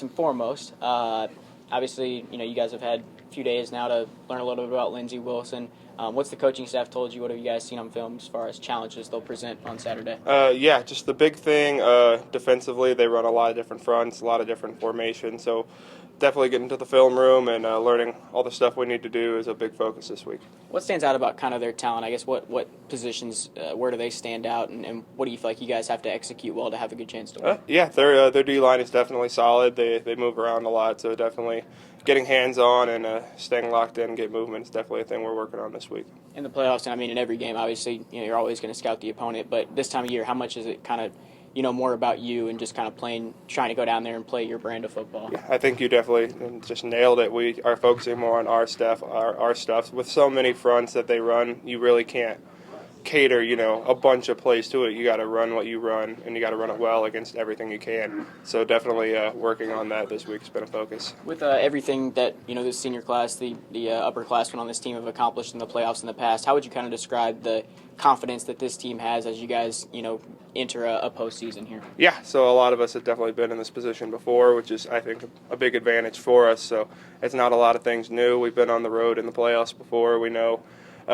and foremost, obviously, you guys have had a few days now to learn a little bit about Lindsey Wilson. What's the coaching staff told you? What have you guys seen on film as far as challenges they'll present on Saturday? Yeah, just the big thing defensively, they run a lot of different fronts, a lot of different formations. So definitely getting to the film room and learning all the stuff we need to do is a big focus this week. What stands out about kind of their talent? I guess what positions, where do they stand out, and what do you feel like you guys have to execute well to have a good chance to win? Yeah, their D line is definitely solid. They move around a lot, so definitely getting hands on and staying locked in and get movement is definitely a thing we're working on this week. In the playoffs, and I mean in every game, obviously, you're always going to scout the opponent, but this time of year, how much is it kind of more about you and just kind of trying to go down there and play your brand of football? Yeah, I think you definitely just nailed it. We are focusing more on our stuff. With so many fronts that they run, you really can't cater, a bunch of plays to it. You got to run what you run, and you got to run it well against everything you can. So definitely working on that this week has been a focus. With everything that this senior class, the upperclassmen on this team have accomplished in the playoffs in the past, how would you kind of describe the confidence that this team has as you guys enter a postseason here? Yeah, so a lot of us have definitely been in this position before, which is, I think, a big advantage for us. So it's not a lot of things new. We've been on the road in the playoffs before. We know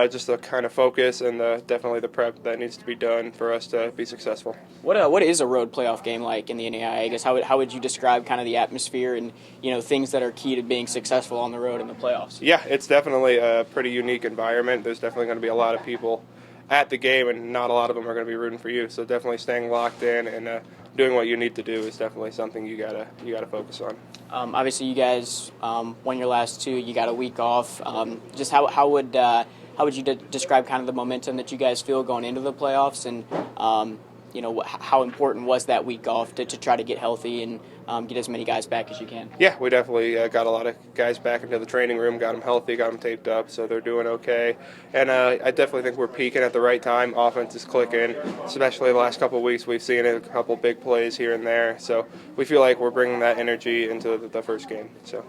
just the kind of focus and definitely the prep that needs to be done for us to be successful. What is a road playoff game like in the NAIA? I guess how would you describe kind of the atmosphere and things that are key to being successful on the road in the playoffs? Yeah, it's definitely a pretty unique environment. There's definitely going to be a lot of people at the game, and not a lot of them are going to be rooting for you. So definitely staying locked in and doing what you need to do is definitely something you gotta focus on. Obviously, you guys won your last two. You got a week off. Just how would you describe kind of the momentum that you guys feel going into the playoffs, and how important was that week off to try to get healthy and get as many guys back as you can? Yeah, we definitely got a lot of guys back into the training room, got them healthy, got them taped up, so they're doing okay. And I definitely think we're peaking at the right time. Offense is clicking, especially the last couple of weeks. We've seen a couple big plays here and there, so we feel like we're bringing that energy into the first game. So.